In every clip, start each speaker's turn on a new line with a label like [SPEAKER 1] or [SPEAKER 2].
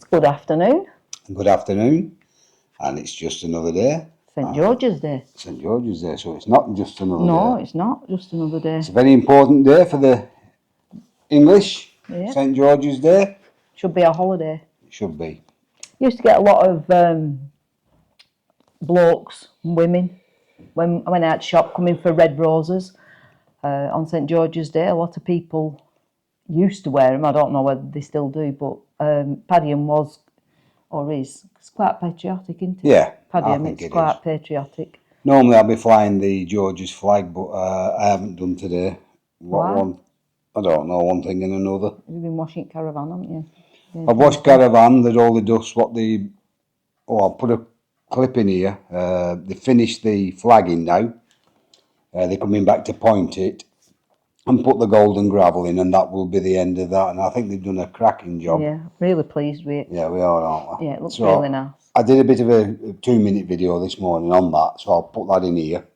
[SPEAKER 1] Good afternoon.
[SPEAKER 2] Good afternoon, and it's just another day.
[SPEAKER 1] St George's Day.
[SPEAKER 2] St George's Day, so it's not just another day.
[SPEAKER 1] No, it's not just another day.
[SPEAKER 2] It's a very important day for the English.
[SPEAKER 1] Yeah.
[SPEAKER 2] St George's Day.
[SPEAKER 1] Should be a holiday.
[SPEAKER 2] It should be.
[SPEAKER 1] Used to get a lot of blokes and women when I went out shop coming for red roses on St George's Day. A lot of people used to wear them. I don't know whether they still do, but Padiham was or is. It's quite patriotic, isn't it?
[SPEAKER 2] Yeah,
[SPEAKER 1] Padiham,
[SPEAKER 2] I think
[SPEAKER 1] it's
[SPEAKER 2] it
[SPEAKER 1] quite
[SPEAKER 2] is.
[SPEAKER 1] patriotic.
[SPEAKER 2] Normally I'll be flying the George's flag, but I haven't done today.
[SPEAKER 1] Why?
[SPEAKER 2] I don't know, one thing and another.
[SPEAKER 1] You've been washing caravan, haven't you?
[SPEAKER 2] I've washed caravan, there's all the dust, I'll put a clip in here. They finished the flagging now. They're coming back to point it and put the golden gravel in, and that will be the end of that. And I think they've done a cracking job.
[SPEAKER 1] Yeah, really pleased with it.
[SPEAKER 2] Yeah, we are, aren't we?
[SPEAKER 1] Yeah, it looks really nice.
[SPEAKER 2] I did a bit of a 2-minute video this morning on that, so I'll put that in here.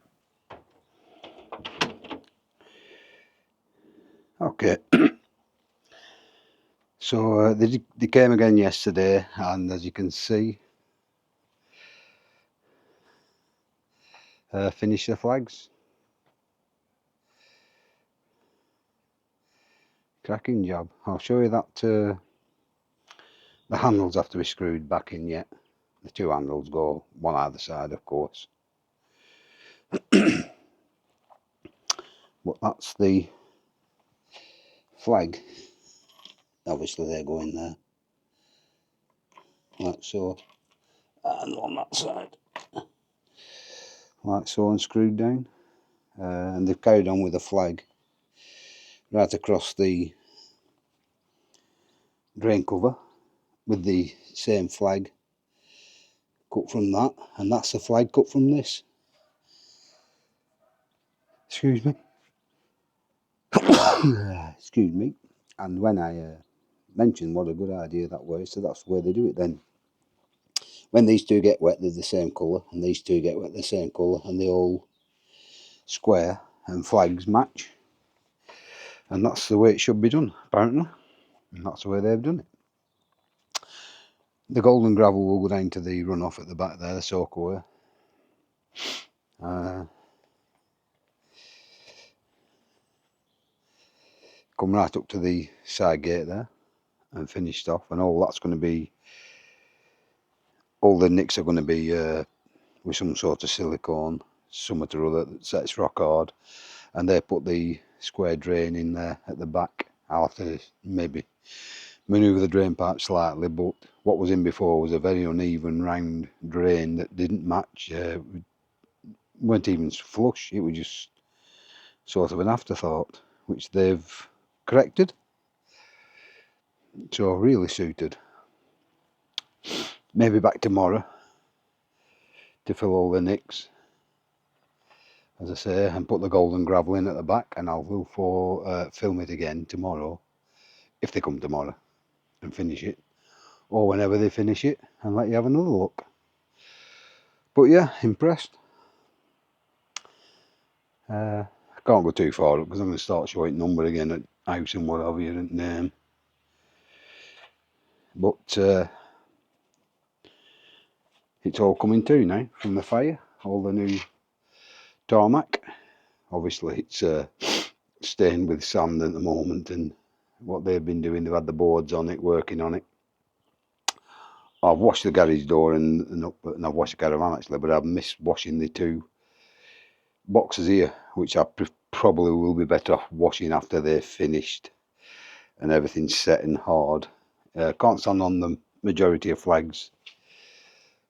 [SPEAKER 2] Okay. So they came again yesterday, and as you can see, finished the flags. Cracking job. I'll show you that the handles have to be screwed back in yet. The two handles go one either side, of course. But that's the flag. Obviously they're going there, like so, and on that side, like so, and screwed down. And they've carried on with the flag right across the drain cover with the same flag cut from that, and that's the flag cut from this. Excuse me. Excuse me. And when I mentioned what a good idea that was, so that's the way they do it then. When these two get wet, they're the same colour, and these two get wet, they're the same colour, and they all square and flags match. And that's the way it should be done, apparently. And that's the way they've done it. The golden gravel will go down to the runoff at the back there, the soak away. Come right up to the side gate there and finished off, and all that's going to be, all the nicks are going to be with some sort of silicone, something or other that sets rock hard, and they put the square drain in there at the back. I'll have to maybe manoeuvre the drain pipe slightly, but what was in before was a very uneven round drain that didn't match, weren't even flush, it was just sort of an afterthought, which they've corrected, so really suited. Maybe back tomorrow to fill all the nicks, as I say, and put the golden gravel in at the back, and I'll film it again tomorrow, if they come tomorrow, and finish it, or whenever they finish it, and let you have another look. But yeah, impressed. I can't go too far up because I'm going to start showing number again at house and what have you, and name. But it's all coming to now from the fire, all the new tarmac. Obviously it's stained with sand at the moment, and what they've been doing, they've had the boards on it, working on it. I've washed the garage door and I've washed the caravan actually, but I've missed washing the two boxes here, which I probably will be better off washing after they're finished and everything's set and hard. Can't stand on the majority of flags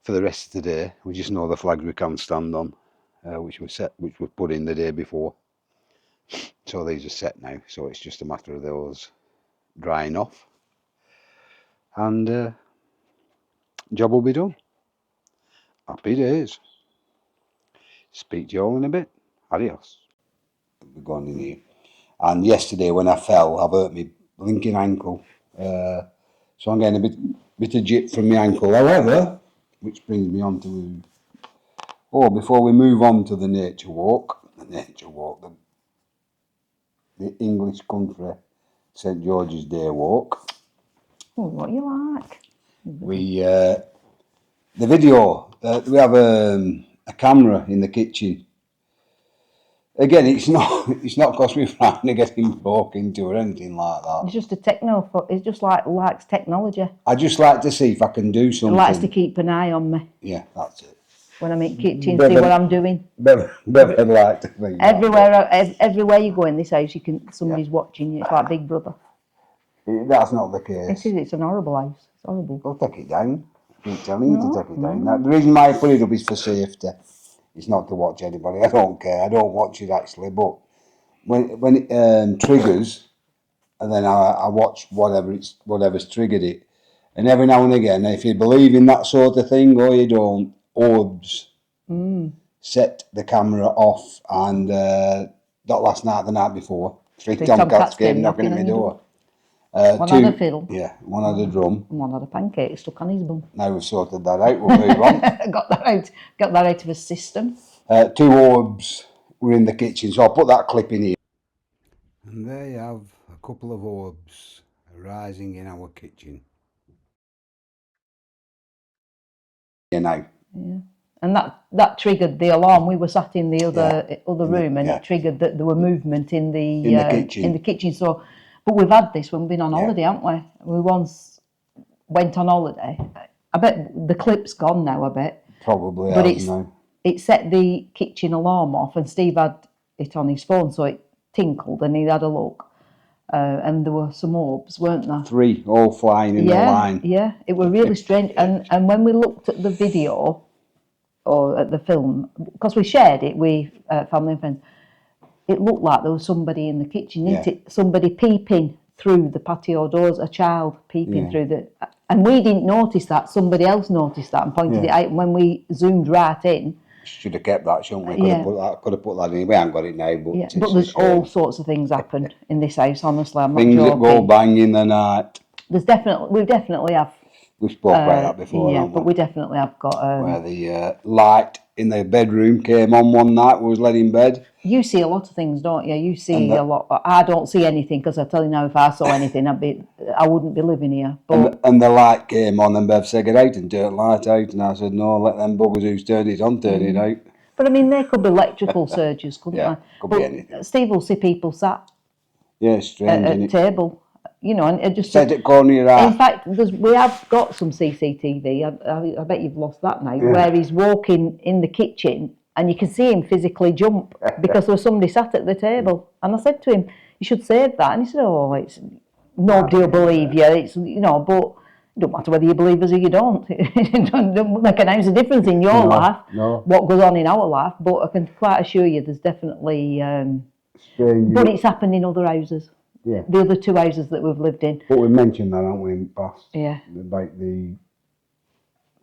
[SPEAKER 2] for the rest of the day. We just know the flags we can stand on, which were put in the day before. So these are set now, so it's just a matter of those drying off, and job will be done. Happy days. Speak to you all in a bit. Adios. We're going in here. And yesterday when I fell, I've hurt my blinking ankle. So I'm getting a bit of jip from my ankle. However, which brings me on to, before we move on to the nature walk, the English country St George's Day walk.
[SPEAKER 1] Oh, what you like?
[SPEAKER 2] We the video. We have a camera in the kitchen. Again, it's not because we're trying to get him broke into or anything like that.
[SPEAKER 1] It's just it's just likes technology.
[SPEAKER 2] I just like to see if I can do
[SPEAKER 1] It
[SPEAKER 2] something.
[SPEAKER 1] likes to keep an eye on me.
[SPEAKER 2] Yeah, that's it.
[SPEAKER 1] When I'm in the kitchen, see what I'm doing.
[SPEAKER 2] Better like to think
[SPEAKER 1] Everywhere you go in this house, somebody's watching you. It's like Big Brother.
[SPEAKER 2] That's not the case.
[SPEAKER 1] It is. It's an horrible house. It's horrible.
[SPEAKER 2] I'll take it down. I keep telling you to take it down. Now, the reason why I put it up is for safety. It's not to watch anybody. I don't care. I don't watch it actually, but when it triggers, and then I watch whatever's triggered it, and every now and again, if you believe in that sort of thing or you don't, Orbs set the camera off, and not last night, the night before, three tomcats came knocking at my door.
[SPEAKER 1] One had a fiddle.
[SPEAKER 2] Yeah, one had a drum.
[SPEAKER 1] And one had a pancake stuck on his bum.
[SPEAKER 2] Now we've sorted that out, we'll move on.
[SPEAKER 1] Got that out of his system.
[SPEAKER 2] 2 orbs were in the kitchen, so I'll put that clip in here. And there you have a couple of orbs rising in our kitchen. You know.
[SPEAKER 1] Yeah. And that triggered the alarm. We were sat in the other room, and it triggered that there were movement in the kitchen. So, but we've had this when we've been on holiday, haven't we? We once went on holiday. I bet the clip's gone now. I bet
[SPEAKER 2] probably,
[SPEAKER 1] but it set the kitchen alarm off, and Steve had it on his phone, so it tinkled, and he had a look, and there were some orbs, weren't there? 3
[SPEAKER 2] all flying in the line.
[SPEAKER 1] Yeah, it was really strange. And when we looked at the video or at the film, because we shared it with family and friends, it looked like there was somebody in the kitchen, didn't it? Somebody peeping through the patio doors, a child peeping through the... And we didn't notice that. Somebody else noticed that and pointed it out. And when we zoomed right in...
[SPEAKER 2] Should have kept that, shouldn't we? Could have put that in. We haven't got it now, but...
[SPEAKER 1] but there's all sorts of things happened in this house, honestly. I'm not
[SPEAKER 2] things
[SPEAKER 1] joking.
[SPEAKER 2] that go bang in the night.
[SPEAKER 1] We definitely have...
[SPEAKER 2] We've spoke about that before,
[SPEAKER 1] yeah,
[SPEAKER 2] haven't we?
[SPEAKER 1] but we definitely have got...
[SPEAKER 2] where the light in the bedroom came on one night, we was led in bed.
[SPEAKER 1] You see a lot of things, don't you? You see a lot. I don't see anything, because I tell you now, if I saw anything, I wouldn't be living here. But
[SPEAKER 2] and the light came on, and Bev said, "Get out and turn the light out." And I said, "No, let them buggers who's turned it on turn it out."
[SPEAKER 1] But I mean, there could be electrical surges, couldn't there?
[SPEAKER 2] Could be anything.
[SPEAKER 1] Steve will see people sat
[SPEAKER 2] strange,
[SPEAKER 1] at a table, you know, and it just
[SPEAKER 2] said at corner of your eye.
[SPEAKER 1] In fact, we have got some CCTV. I bet you've lost that now. Where he's walking in the kitchen, and you can see him physically jump because there was somebody sat at the table. And I said to him, "You should save that." And he said, "Oh, it's nobody will believe you. It's, you know, but it don't matter whether you believe us or you don't. It don't make an ounce of difference in your life. What goes on in our life. But I can quite assure you, there's definitely. But it's happened in other houses. Yeah. The other 2 houses that we've lived in.
[SPEAKER 2] But we mentioned that, haven't we, in the past?
[SPEAKER 1] Yeah.
[SPEAKER 2] About the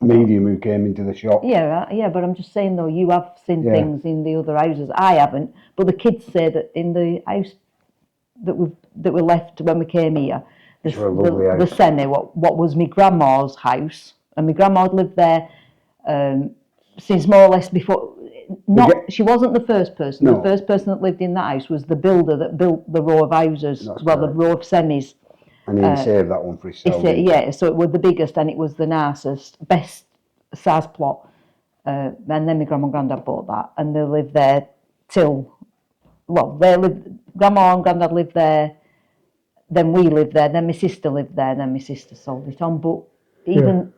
[SPEAKER 2] medium who came into the shop.
[SPEAKER 1] Yeah, but I'm just saying though, you have seen things in the other houses. I haven't, but the kids say that in the house that we left when we came here, the semi, what was my grandma's house, and my grandma had lived there since more or less before. She wasn't the first person. No. The first person that lived in that house was the builder that built the row of houses. The row of semis.
[SPEAKER 2] And he saved that one for himself.
[SPEAKER 1] So it was the biggest, and it was the nicest, best size plot. And then my grandma and granddad bought that, and they lived there till, grandma and granddad lived there, then we lived there, then my sister lived there, then my sister sold it on. But even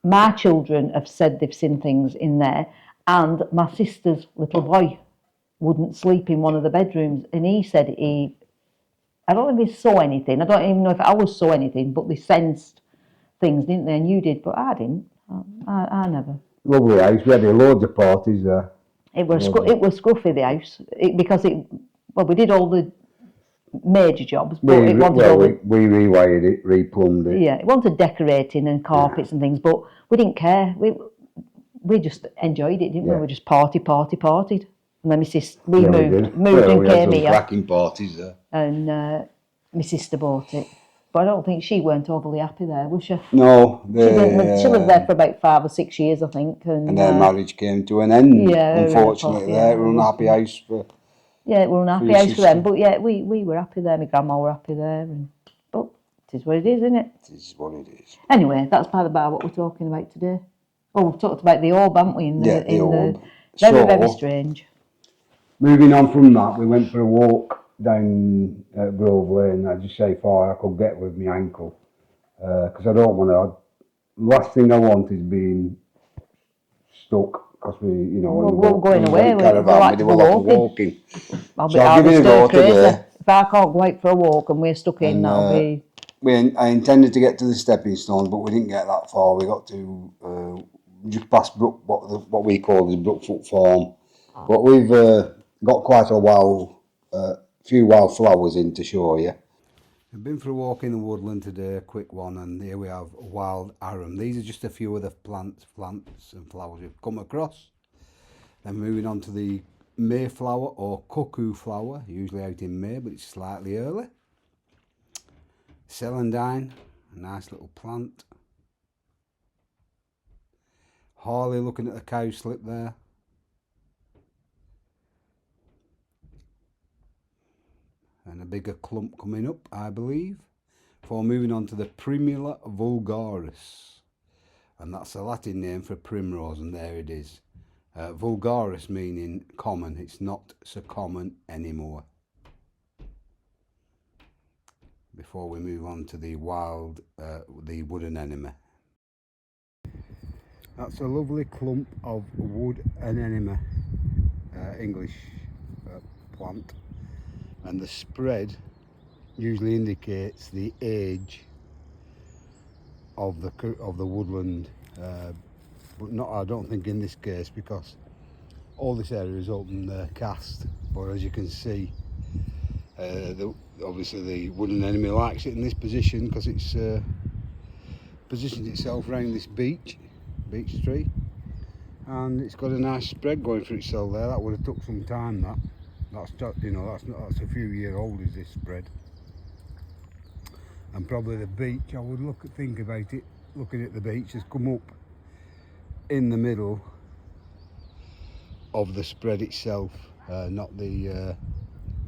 [SPEAKER 1] my children have said they've seen things in there, and my sister's little boy wouldn't sleep in one of the bedrooms, and he said I don't know if he saw anything. I don't even know if ours saw anything, but they sensed things, didn't they? And you did, but I didn't. I never.
[SPEAKER 2] Lovely house. We had loads of parties there.
[SPEAKER 1] It was scruffy, the house, because we did all the major jobs, but we
[SPEAKER 2] rewired it, replumbed it.
[SPEAKER 1] Yeah, it wanted decorating and carpets and things, but we didn't care. We just enjoyed it, didn't we? We just partied. And then we moved and came here.
[SPEAKER 2] Cracking parties there.
[SPEAKER 1] And my sister bought it. But I don't think she weren't overly happy there, was she?
[SPEAKER 2] No.
[SPEAKER 1] She lived there for about 5 or 6 years, I think. And
[SPEAKER 2] their marriage came to an end, unfortunately. It was an unhappy house for...
[SPEAKER 1] Yeah, it was an unhappy house for them. But yeah, we were happy there. My grandma were happy there. But It is what it is, isn't it?
[SPEAKER 2] It is what it is.
[SPEAKER 1] Anyway, that's by the by what we're talking about today. Oh, we've talked about the orb, haven't we?
[SPEAKER 2] The orb.
[SPEAKER 1] Very strange.
[SPEAKER 2] Moving on from that, we went for a walk down Grove Lane. I just say far I could get with my ankle because I don't want to. Last thing I want is being stuck because
[SPEAKER 1] We're going away.
[SPEAKER 2] We
[SPEAKER 1] like
[SPEAKER 2] do a lot of walking.
[SPEAKER 1] I'll
[SPEAKER 2] give it a go today.
[SPEAKER 1] If I can't go out for a walk and we're stuck in, that'll be.
[SPEAKER 2] I intended to get to the stepping stones, but we didn't get that far. We got to just past Brook, what we call the Brookfoot Farm. But we've got quite a few wildflowers in to show you. I've been for a walk in the woodland today, a quick one, and here we have wild arum. These are just a few of the plants and flowers we've come across. Then moving on to the Mayflower or cuckoo flower, usually out in May, but it's slightly early. Celandine, a nice little plant. Harley looking at the cowslip there. And a bigger clump coming up, I believe. Before moving on to the Primula vulgaris. And that's a Latin name for primrose, and there it is. Vulgaris meaning common. It's not so common anymore. Before we move on to the the wood anemone. That's a lovely clump of wood anemone, English plant, and the spread usually indicates the age of the woodland, but not. I don't think in this case, because all this area is open cast. But as you can see, obviously the wood anemone likes it in this position because it's positioned itself around this beech tree, and it's got a nice spread going for itself there. That would have took some time. That's a few year old, is this spread. And probably the beech, I would think about it, looking at the beech, has come up in the middle of the spread itself, not the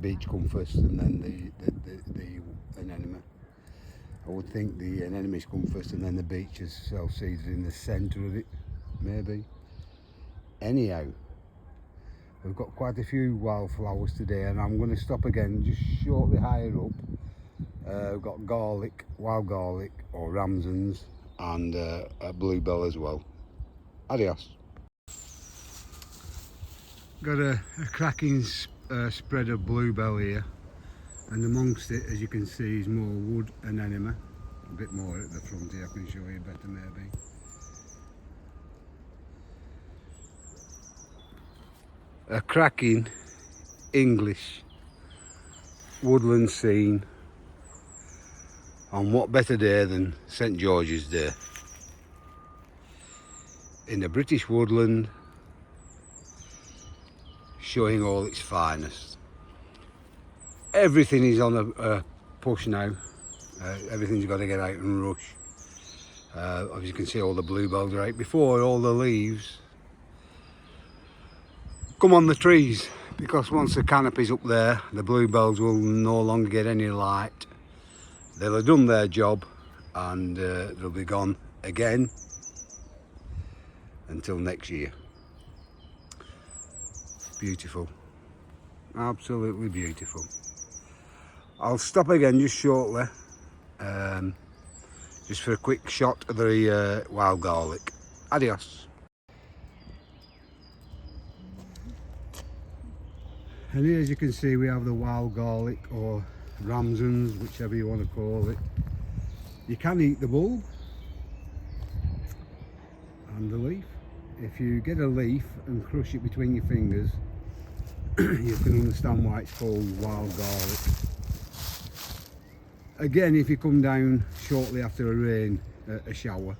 [SPEAKER 2] beech come first and then the anemone. I would think the anemones come first and then the beech is self-seeded in the centre of it, maybe. Anyhow, we've got quite a few wildflowers today, and I'm going to stop again just shortly higher up. We've got garlic, wild garlic or ramsons, and a bluebell as well. Adios. Got a cracking spread of bluebell here, and amongst it, as you can see, is more wood anemone. A bit more at the front here, I can show you better maybe. A cracking English woodland scene on what better day than St George's Day in the British woodland, showing all its finest. Everything is on a push now. Everything's got to get out and rush. As you can see, all the bluebells are out before all the leaves come on the trees, because once the canopy's up there, the bluebells will no longer get any light. They'll have done their job, and they'll be gone again until next year. Beautiful, absolutely beautiful. I'll stop again just shortly, just for a quick shot of the wild garlic. Adios. And here, as you can see, we have the wild garlic, or ramsons, whichever you want to call it. You can eat the bulb and the leaf. If you get a leaf and crush it between your fingers, you can understand why it's called wild garlic. Again, if you come down shortly after a rain, a shower,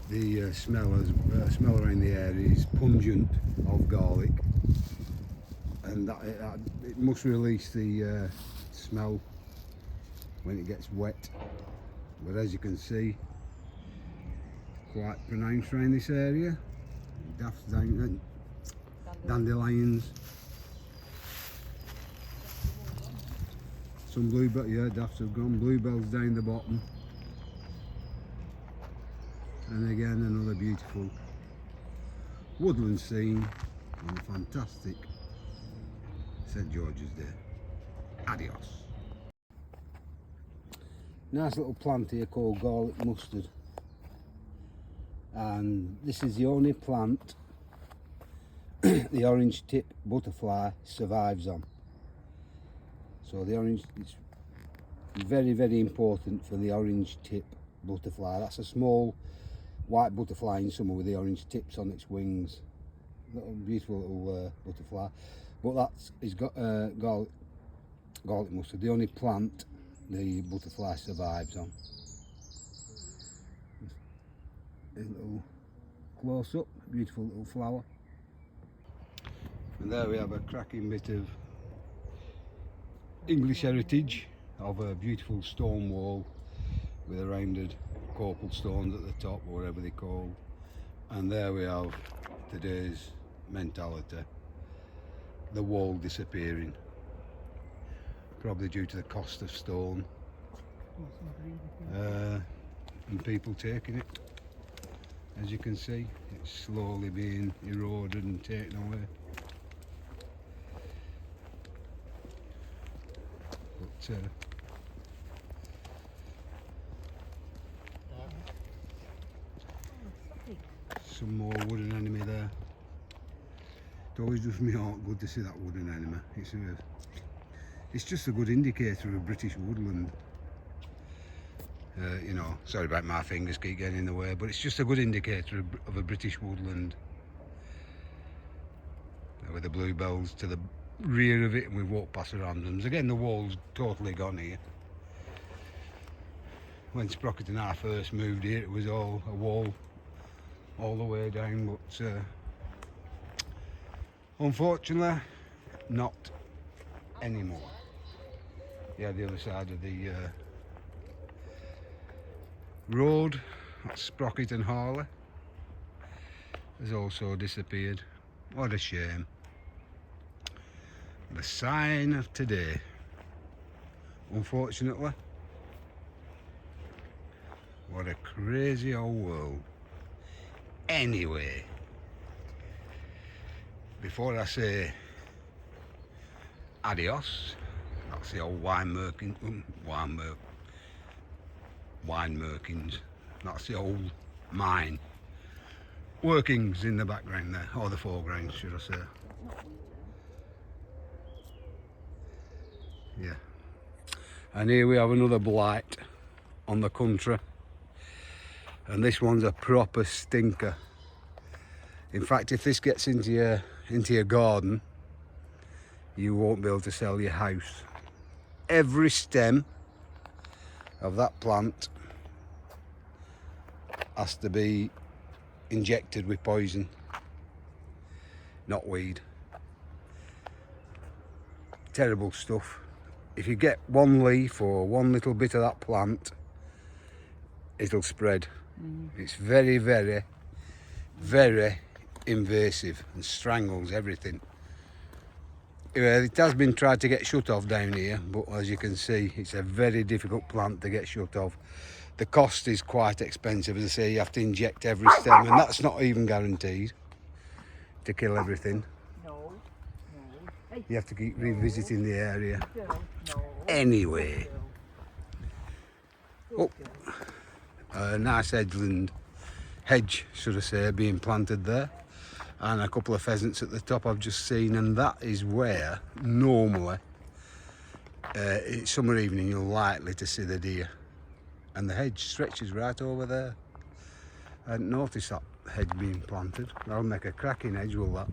[SPEAKER 2] the smell around the air is pungent of garlic, and it must release the smell when it gets wet. But as you can see, quite pronounced around this area. Dandelions. Some bluebell, yeah, dafts have gone. Bluebells down the bottom. And again another beautiful woodland scene on a fantastic St George's Day. Adios. Nice little plant here called garlic mustard, and this is the only plant the orange tip butterfly survives on. So the orange, it's very, very important for the orange tip butterfly. That's a small white butterfly in summer with the orange tips on its wings. Little beautiful little butterfly. But that's it's got garlic mustard, the only plant the butterfly survives on. A little close up, beautiful little flower. And there we have a cracking bit of English heritage of a beautiful stone wall with a rounded corpal stones at the top, or whatever they're called. And there we have today's mentality, the wall disappearing, probably due to the cost of stone and people taking it. As you can see, it's slowly being eroded and taken away. But some more wooden enemy there. It always does me heart good to see that wooden enemy. It's just a good indicator of British woodland. You know, sorry about my fingers keep getting in the way, but it's just a good indicator of a British woodland. With the bluebells to the rear of it, and we walk past the randoms. Again, the wall's totally gone here. When Sprocket and I first moved here, it was all a wall all the way down, but unfortunately, not anymore. Yeah, the other side of the road, that's Sprocket and Harley, has also disappeared. What a shame. The sign of today, unfortunately. What a crazy old world. Anyway, before I say adios, that's the old wine merkins, that's the old mine workings in the background there, or the foreground should I say. Yeah, and here we have another blight on the country, and this one's a proper stinker. In fact, if this gets into your garden, you won't be able to sell your house. Every stem of that plant has to be injected with poison, not weed. Terrible stuff. If you get one leaf or one little bit of that plant, it'll spread. It's very, very, very invasive and strangles everything. It has been tried to get shut off down here, but as you can see, it's a very difficult plant to get shut off. The cost is quite expensive. As I say, you have to inject every stem, and that's not even guaranteed to kill everything. You have to keep revisiting the area. Anyway, oh, a nice hedge, should I say, being planted there, and a couple of pheasants at the top I've just seen, and that is where normally it's summer evening you're likely to see the deer, and the hedge stretches right over there. I hadn't noticed that hedge being planted. That'll make a cracking hedge, will that?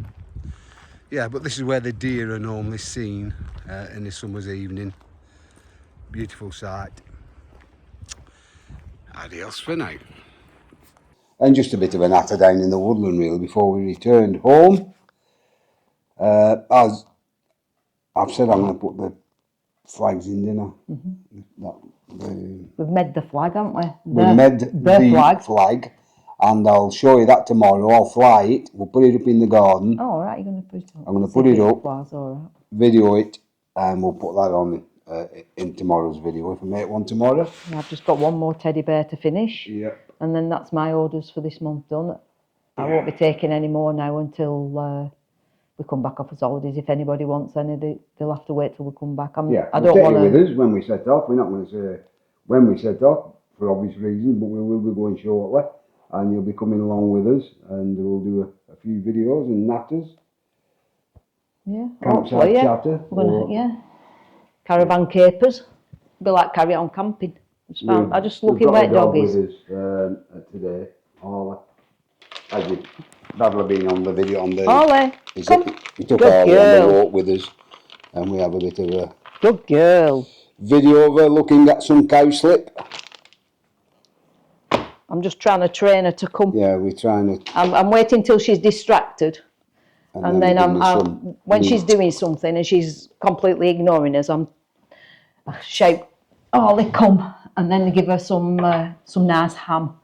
[SPEAKER 2] Yeah, but this is where the deer are normally seen in the summer's evening. Beautiful sight. Adios for now. And just a bit of a natter down in the woodland really before we returned home. As I've said, I'm going to put the flags in dinner.
[SPEAKER 1] We've made the flag, haven't we?
[SPEAKER 2] We've made the flag, and I'll show you that tomorrow. I'll fly it, we'll put it up in the garden.
[SPEAKER 1] Oh, right, you're going to put it up.
[SPEAKER 2] I'm going to put it up,
[SPEAKER 1] all right.
[SPEAKER 2] video it, and we'll put that on in tomorrow's video if I make one tomorrow.
[SPEAKER 1] And I've just got one more teddy bear to finish.
[SPEAKER 2] Yep.
[SPEAKER 1] And then that's my orders for this month done. I won't be taking any more now until we come back off as holidays. If anybody wants any, they'll have to wait till we come back. I don't want to.
[SPEAKER 2] We'll take you with us when we set off. We're not going to say when we set off for obvious reasons, but we will be going shortly, and you'll be coming along with us, and we'll do a few videos and natters.
[SPEAKER 1] Yeah,
[SPEAKER 2] Campsite chatter.
[SPEAKER 1] Caravan capers. Be like carry on camping. I just looking wet doggies.
[SPEAKER 2] With us today, Orla. As you, that'll have been on the video on the.
[SPEAKER 1] Orla, come.
[SPEAKER 2] He took
[SPEAKER 1] Good
[SPEAKER 2] Orla
[SPEAKER 1] girl.
[SPEAKER 2] on the walk with us, and we have a bit of a
[SPEAKER 1] Good girl.
[SPEAKER 2] video of her looking at some cowslip.
[SPEAKER 1] I'm just trying to train her to come.
[SPEAKER 2] Yeah, we're trying to.
[SPEAKER 1] I'm waiting till she's distracted. And then when she's doing something and she's completely ignoring us, I shout, "Ollie, come!" and then give her some nice ham.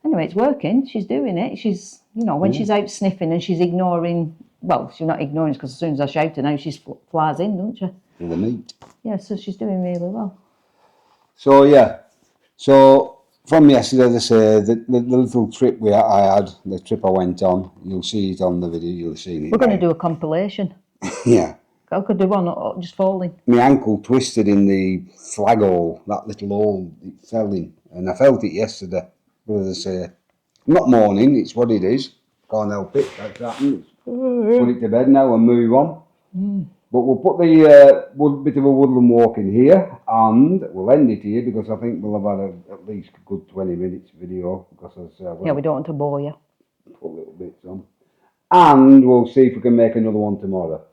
[SPEAKER 1] Anyway, it's working. She's doing it. She's, when she's out sniffing and she's ignoring. Well, she's not ignoring because as soon as I shout her now, she flies in, doesn't she?
[SPEAKER 2] The meat.
[SPEAKER 1] Yeah, so she's doing really well.
[SPEAKER 2] So yeah, from yesterday, as I say, the little trip I had, the trip I went on, you'll see it on the video. You'll see it.
[SPEAKER 1] We're going to do a compilation.
[SPEAKER 2] Yeah.
[SPEAKER 1] I could do one just falling.
[SPEAKER 2] My ankle twisted in the flag hole, that little hole it fell in, and I felt it yesterday. But as I say, not mourning, it's what it is. Can't help it. That's happened. Put it to bed now and move on. But we'll put the bit of a woodland walk in here, and we'll end it here because I think we'll have had at least a good 20 minutes video. Because
[SPEAKER 1] we don't want to bore you.
[SPEAKER 2] Put little bits on, and we'll see if we can make another one tomorrow.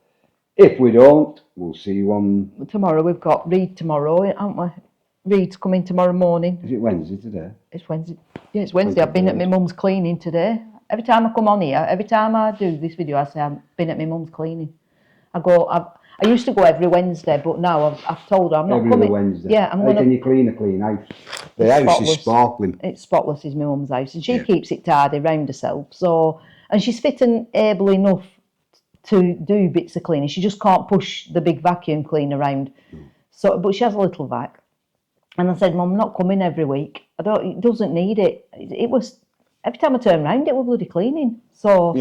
[SPEAKER 2] If we don't, we'll see one
[SPEAKER 1] tomorrow. We've got Reed tomorrow, haven't we? Reed's coming tomorrow morning.
[SPEAKER 2] Is it Wednesday today?
[SPEAKER 1] It's Wednesday. Yeah, it's Wednesday. I've been at my mum's cleaning today. Every time I come on here, every time I do this video, I say I've been at my mum's cleaning. I used to go every Wednesday, but now I've told her I'm not coming.
[SPEAKER 2] Every Wednesday.
[SPEAKER 1] Yeah, I'm going to.
[SPEAKER 2] Can you clean a clean house? The house is sparkling.
[SPEAKER 1] It's spotless, is my mum's house, and she keeps it tidy round herself. So, and she's fit and able enough to do bits of cleaning. She just can't push the big vacuum cleaner around. So, but she has a little vac. And I said, Mum, I'm not coming every week. It doesn't need it. It was every time I turn around, it was bloody cleaning. So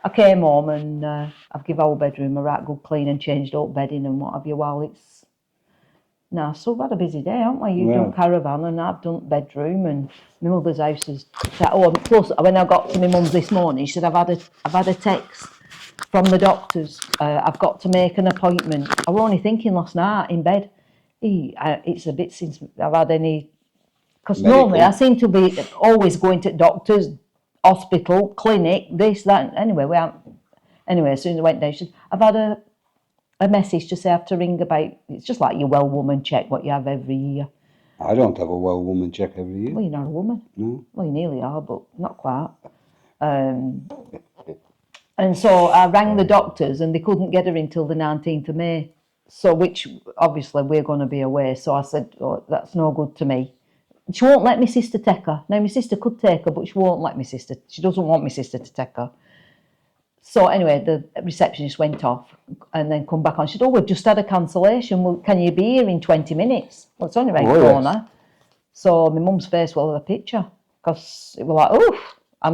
[SPEAKER 1] I came home and I've given our bedroom a right good clean and changed up bedding and what have you. While it's so we've had a busy day, haven't we? You've done caravan and I've done bedroom and my mother's house is. Plus when I got to my mum's this morning, she said I've had a text from the doctors. I've got to make an appointment. I was only thinking last night in bed. It's a bit since I've had any. Because normally I seem to be always going to doctors, hospital, clinic, this, that. Anyway, as soon as I went down, she said, I've had a message to say I have to ring about. It's just like your well woman check what you have every year.
[SPEAKER 2] I don't have a well woman check every year.
[SPEAKER 1] Well, you're not a woman.
[SPEAKER 2] No.
[SPEAKER 1] Well, you nearly are, but not quite. And so I rang the doctors and they couldn't get her until the 19th of May. So, which obviously we're going to be away. So I said, that's no good to me. She won't let my sister take her. Now, my sister could take her, but she won't let my sister. She doesn't want my sister to take her. So anyway, the receptionist went off and then come back on. She said, we've just had a cancellation. Well, can you be here in 20 minutes? Well, it's only around the corner. Yes. So my mum's face will have a picture because it was like,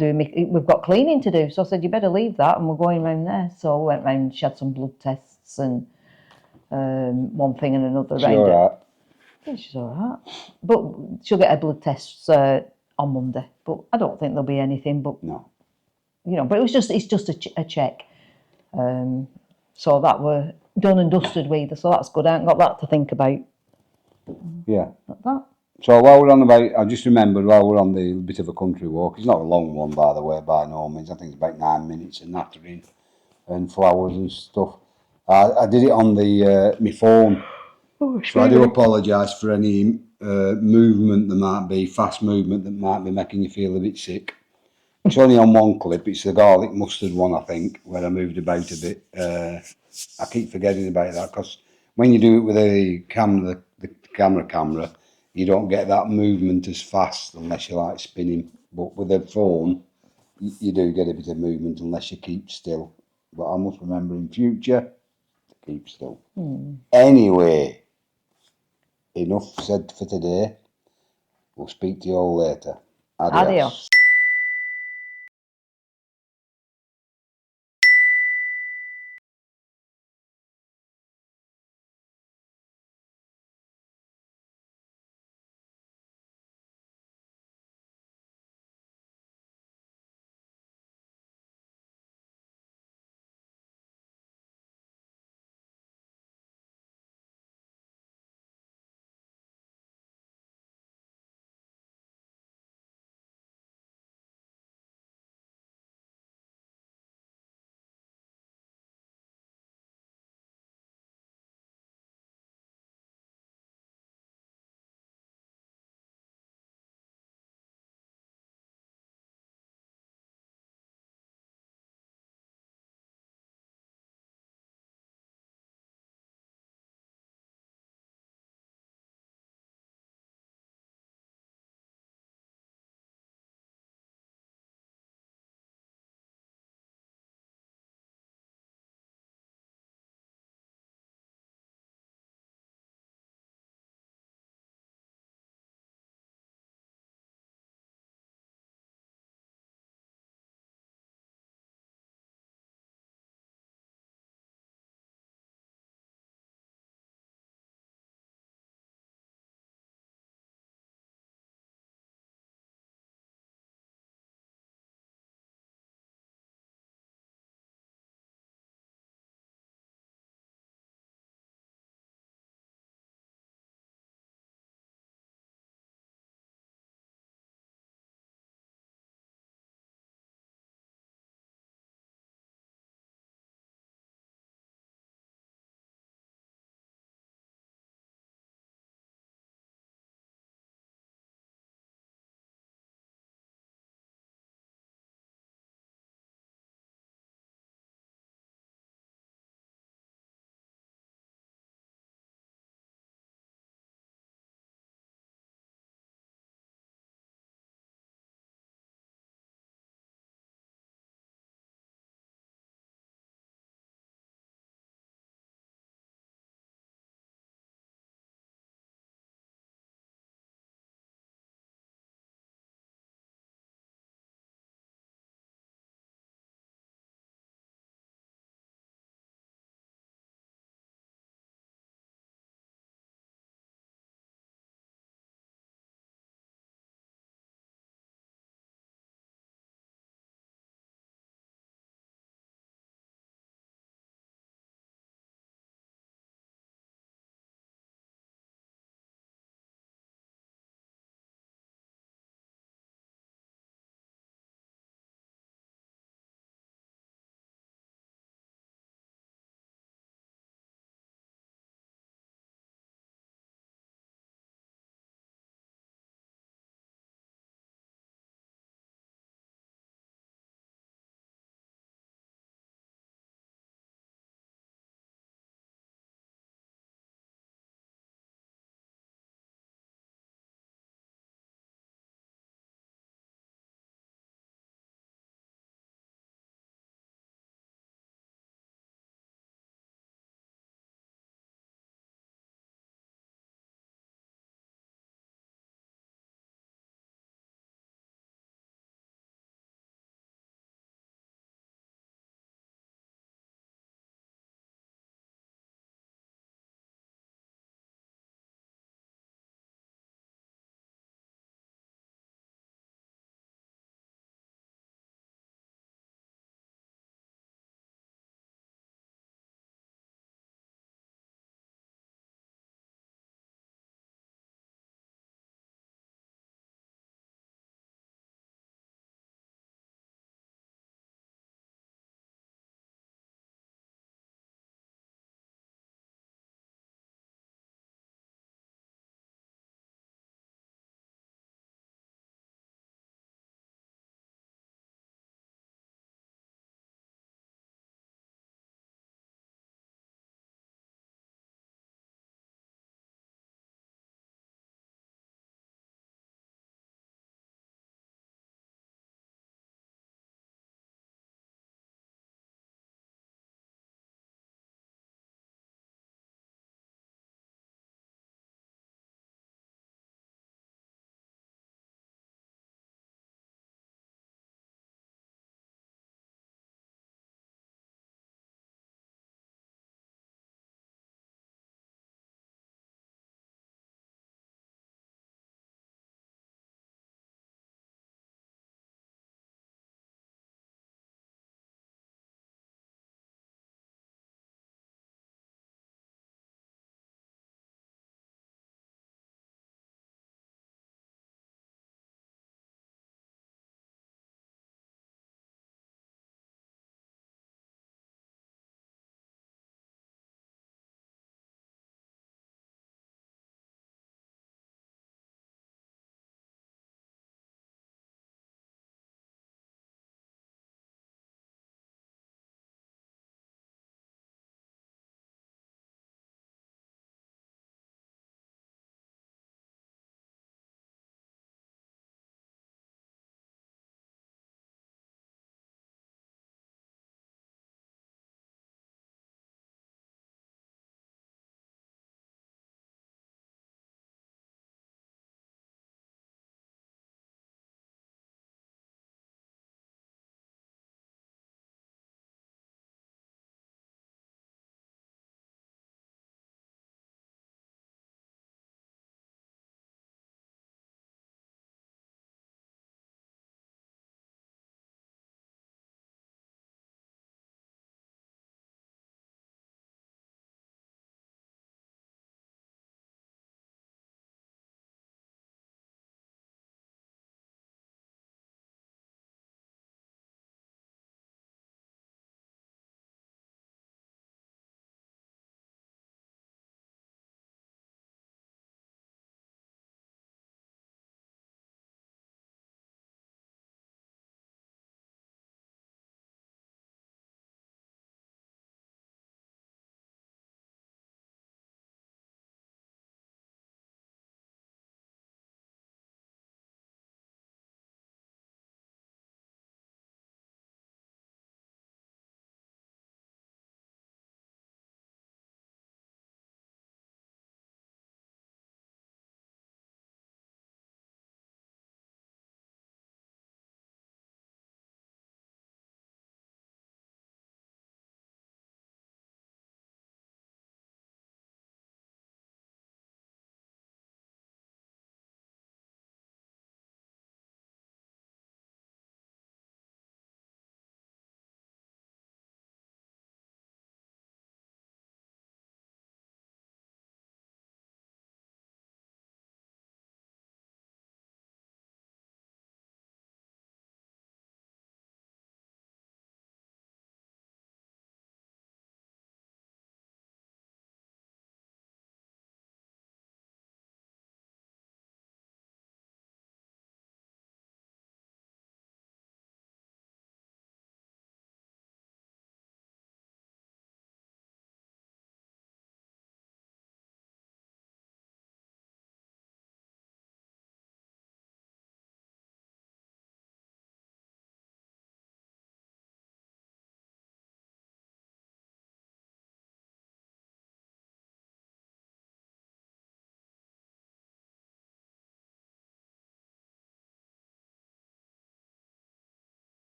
[SPEAKER 1] we've got cleaning to do. So I said, you better leave that and we're going round there. So we went round, she had some blood tests and one thing and another.
[SPEAKER 2] She's all right.
[SPEAKER 1] Yeah, she's all right. But she'll get her blood tests on Monday. But I don't think there'll be anything. But
[SPEAKER 2] no.
[SPEAKER 1] But it's just a check. So that were done and dusted with her. So that's good. I haven't got that to think about.
[SPEAKER 2] Yeah.
[SPEAKER 1] Like that.
[SPEAKER 2] So while we're on I just remembered while we're on the bit of a country walk, it's not a long one by the way, by no means. I think it's about 9 minutes and nattering and flowers and stuff. I did it on the my phone. So I do apologise for any movement that might be, fast movement that might be making you feel a bit sick. It's only on one clip, it's the garlic mustard one I think, where I moved about a bit. I keep forgetting about that because when you do it with a camera, the camera, you don't get that movement as fast unless you like spinning. But with a phone, you do get a bit of movement unless you keep still. But I must remember in future to keep still. Anyway. enough said for today. We'll speak to you all later.
[SPEAKER 1] Adios.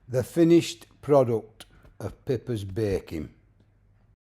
[SPEAKER 2] The finished product of Pippa's baking.